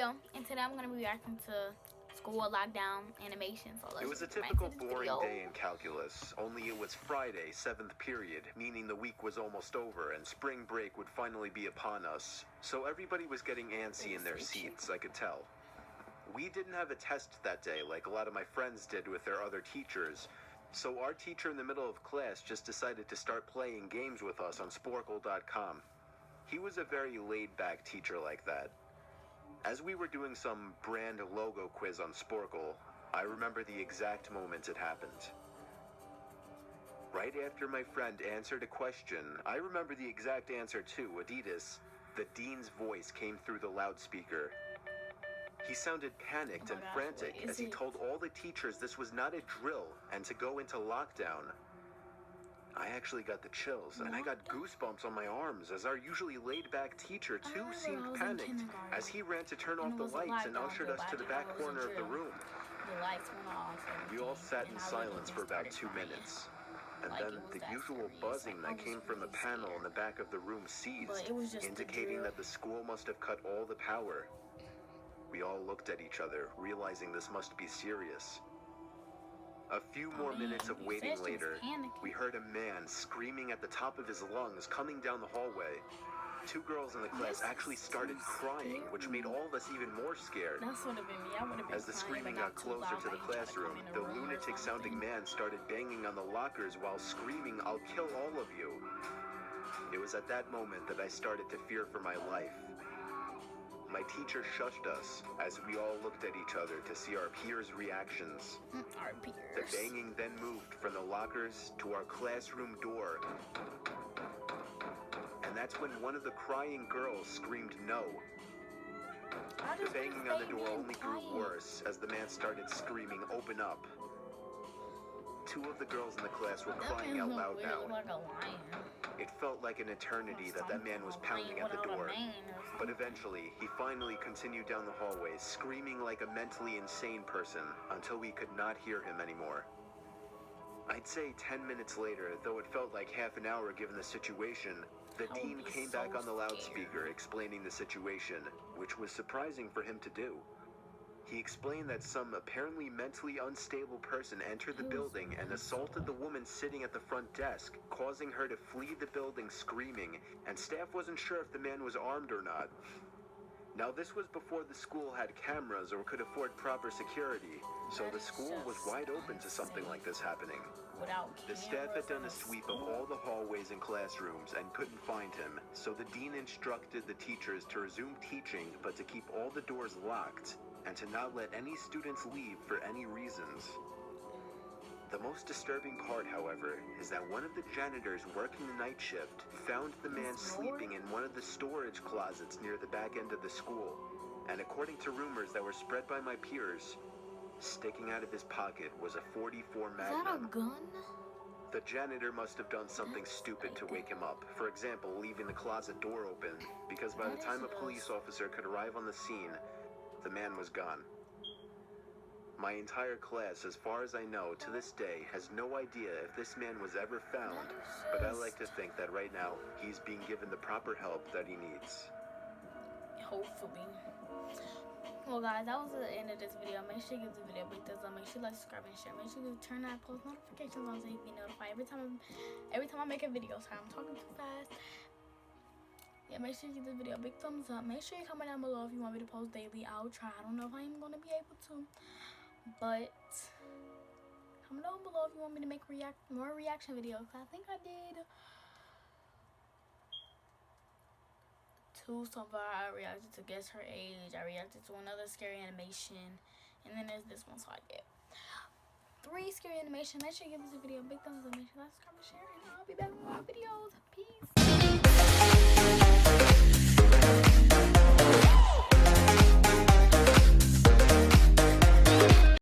video, and today I'm going to be reacting to school lockdown animation. So it was a typical boring day in calculus, only it was Friday, 7th period, meaning the week was almost over and spring break would finally be upon us. So everybody was getting antsy in their seats, I could tell. We didn't have a test that day like a lot of my friends did with their other teachers, so our teacher in the middle of class just decided to start playing games with us on Sporcle.com. He was a very laid-back teacher like that. As we were doing some brand logo quiz on Sporcle, I remember the exact moment it happened. Right after my friend answered a question, I remember the exact answer too, Adidas. The dean's voice came through the loudspeaker. He sounded panicked and frantic as he told all the teachers this was not a drill and to go into lockdown. I actually got the chills, and I got goosebumps on my arms, as our usually laid-back teacher, too, seemed panicked, as he ran to turn off the lights and ushered us to the back corner of the room. The lights went off. We all sat in silence for about 2 minutes, and then the usual buzzing that came from the panel in the back of the room ceased, indicating that the school must have cut all the power. We all looked at each other, realizing this must be serious. A few more minutes of waiting later, we heard a man screaming at the top of his lungs coming down the hallway. 2 girls in the class actually started crying, which made all of us even more scared. As the screaming got closer to the classroom, the lunatic-sounding man started banging on the lockers while screaming, "I'll kill all of you." It was at that moment that I started to fear for my life. My teacher shushed us as we all looked at each other to see our peers' reactions. Our peers. The banging then moved from the lockers to our classroom door. And that's when one of the crying girls screamed no. The banging on the door only grew worse as the man started screaming, "Open up." 2 of the girls in the class were crying out loud now. Like a lion. It felt like an eternity that man was pounding at the door. But eventually, he finally continued down the hallway, screaming like a mentally insane person, until we could not hear him anymore. I'd say 10 minutes later, though it felt like half an hour given the situation, the dean came back on the loudspeaker explaining the situation, which was surprising for him to do. He explained that some apparently mentally unstable person entered the building and assaulted the woman sitting at the front desk, causing her to flee the building screaming, and staff wasn't sure if the man was armed or not. Now, this was before the school had cameras or could afford proper security, so the school was wide open to something like this happening. The staff had done a sweep of all the hallways and classrooms and couldn't find him, so the dean instructed the teachers to resume teaching but to keep all the doors locked, and to not let any students leave for any reasons. The most disturbing part, however, is that one of the janitors working the night shift found the man sleeping in one of the storage closets near the back end of the school, and according to rumors that were spread by my peers, sticking out of his pocket was a .44 Magnum. Is that a gun? The janitor must have done something stupid to wake him up, for example, leaving the closet door open, because by the time a police officer could arrive on the scene, the man was gone. My entire class, as far as I know, to this day, has no idea if this man was ever found, but I like to think that right now, he's being given the proper help that he needs. Hopefully. Well, guys, that was the end of this video. Make sure you give the video a big thumbs up. Make sure you like, subscribe, and share. Make sure you turn that post notifications on so you can be notified every time I make a video. Sorry, I'm talking too fast. Yeah, make sure you give this video a big thumbs up. Make sure you comment down below if you want me to post daily. I'll try. I don't know if I'm going to be able to, but comment down below if you want me to make more reaction videos. I think I did 2 so far. I reacted to Guess Her Age. I reacted to another scary animation, and then there's this one, so I did 3 scary animation. Make sure you give this video a big thumbs up. Make sure you like, subscribe, and share, and I'll be back with more videos.